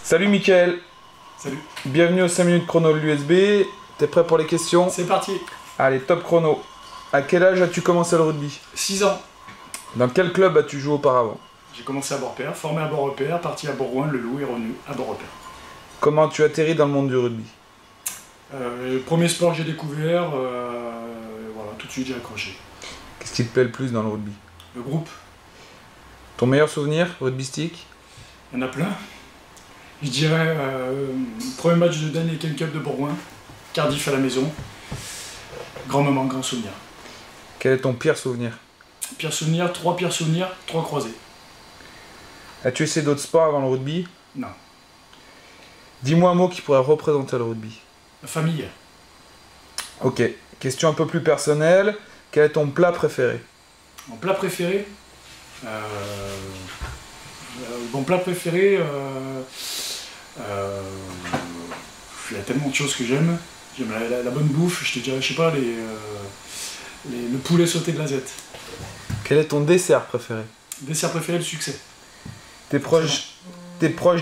Salut Mickaël. Salut. Bienvenue aux 5 minutes chrono de l'USB. T'es prêt pour les questions? C'est parti. Allez, top chrono. À quel âge as-tu commencé le rugby? 6 ans. Dans quel club as-tu joué auparavant? J'ai commencé à Beaurepaire, formé à Beaurepaire, parti à Bourgoin, Le Loup et revenu à Beaurepaire. Comment as-tu atterri dans le monde du rugby? Le premier sport que j'ai découvert, voilà, tout de suite j'ai accroché. Qu'est-ce qui te plaît le plus dans le rugby? Le groupe, Ton meilleur souvenir rugbystique? il y en a plein. Je dirais, premier match de Dan Ken Cup de Bourgoin, Cardiff à la maison. Grand moment, grand souvenir. Quel est ton pire souvenir? Pire souvenir, 3 pires souvenirs, 3 croisés. As-tu essayé d'autres sports avant le rugby? Non. Dis-moi un mot qui pourrait représenter le rugby. La famille. Ok. Question un peu plus personnelle. Quel est ton plat préféré? Mon plat préféré, mon plat préféré, il y a tellement de choses que j'aime. J'aime la bonne bouffe, je te dirais, je sais pas, le poulet sauté de la Z. Quel est ton dessert préféré? Dessert préféré, le succès. Tes proches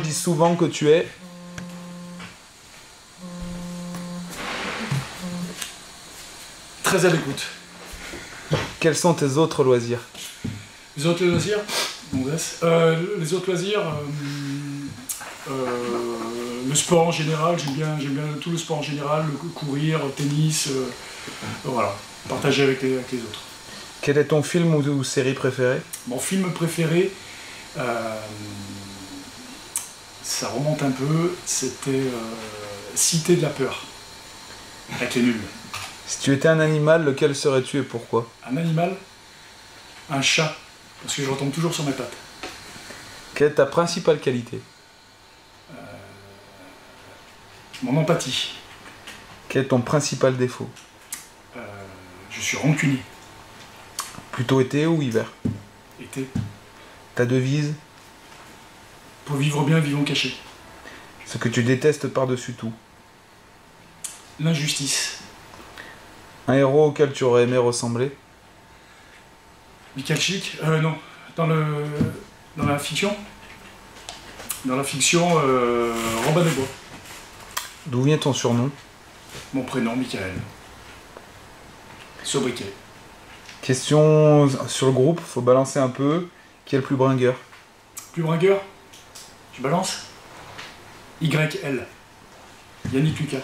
disent souvent que tu es... Très à l'écoute. Quels sont tes autres loisirs? Les autres loisirs, les autres loisirs, le sport en général, j'aime bien tout le sport en général, courir, tennis, voilà, partager avec les autres. Quel est ton film ou série préférée? Mon film préféré, ça remonte un peu, c'était Cité de la peur, avec les nuls. Si tu étais un animal, lequel serais-tu et pourquoi? Un animal, un chat, parce que je retombe toujours sur mes pattes. Quelle est ta principale qualité? Mon empathie. Quel est ton principal défaut? Je suis rancunier. Plutôt été ou hiver? Été. Ta devise? Pour vivre bien, vivons cachés. Ce que tu détestes par-dessus tout? L'injustice. Un héros auquel tu aurais aimé ressembler? Michael Chic, non, dans la fiction. Dans la fiction, Robin des Bois. D'où vient ton surnom? Mon prénom, Michael. Sobriquet. Question sur le groupe, faut balancer un peu. Qui est le plus bringueur? Plus bringueur, je balance. YL. Yannick Lucas.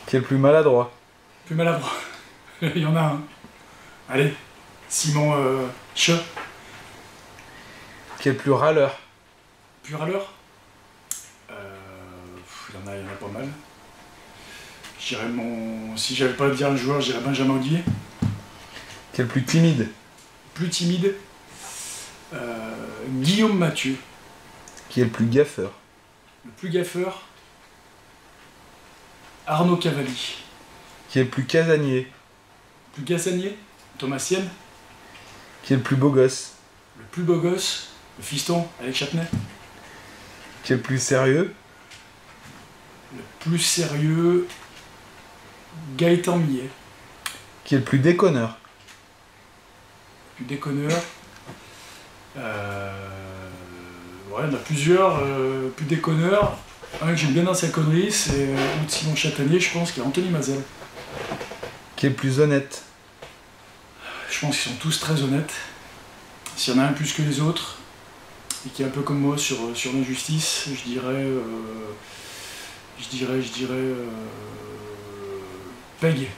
Qui est le plus maladroit? Plus maladroit. Il y en a un. Allez, Simon Che. Qui est le plus râleur? Plus râleur. Il y en a pas mal. Je dirais si j'avais pas à dire un joueur, je dirais Benjamin Guillet. Qui est le plus timide? Plus timide. Guillaume Mathieu. Qui est le plus gaffeur? Le plus gaffeur. Arnaud Cavalli. Qui est le plus casanier? Le plus casanier. Thomas Sienne. Qui est le plus beau gosse? Le plus beau gosse. Le fiston, Alex Chapnay. Qui est le plus sérieux? Le plus sérieux. Gaëtan Millet. Qui est le plus déconneur? Le plus déconneur. Ouais, il y en a plusieurs. Plus déconneurs. Un que j'aime bien dans sa connerie, c'est Simon Chatanier, je pense, qui est Anthony Mazel. Qui est le plus honnête? Je pense qu'ils sont tous très honnêtes. S'il y en a un plus que les autres, et qui est un peu comme moi sur l'injustice, je dirais Peg,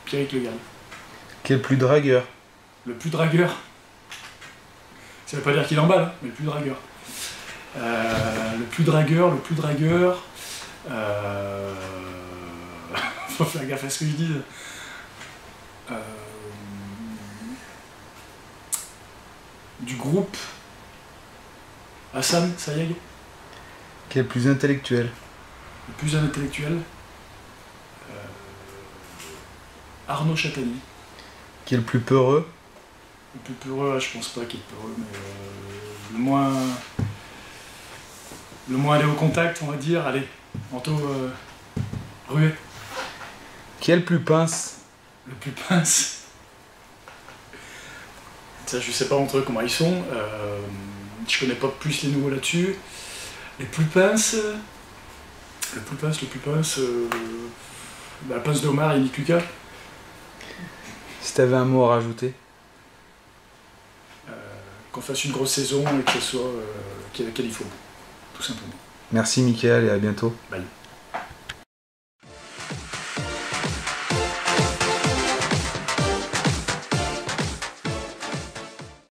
Pierrick Le Gall. Qui est le plus dragueur? Le plus dragueur. Ça veut pas dire qu'il emballe, hein, mais le plus dragueur. Le plus dragueur. Faut faire gaffe à ce que je dis. Du groupe Hassan Sayeg. Qui est le plus intellectuel? Le plus intellectuel. Arnaud Chatani. Qui est le plus peureux? Le plus peureux, je pense pas qu'il est peureux, mais le moins aller au contact, on va dire. Allez, Anto Ruet. Qui est le plus pince? Le plus pince. Ça, je sais pas entre eux comment ils sont. Je connais pas plus les nouveaux là-dessus. Les plus pinces. Le plus passe, la passe d'Omar et Nick Lucas. Si tu avais un mot à rajouter. Qu'on fasse une grosse saison et que ce soit qu'il y ait il faut, tout simplement. Merci Mickaël et à bientôt. Bye.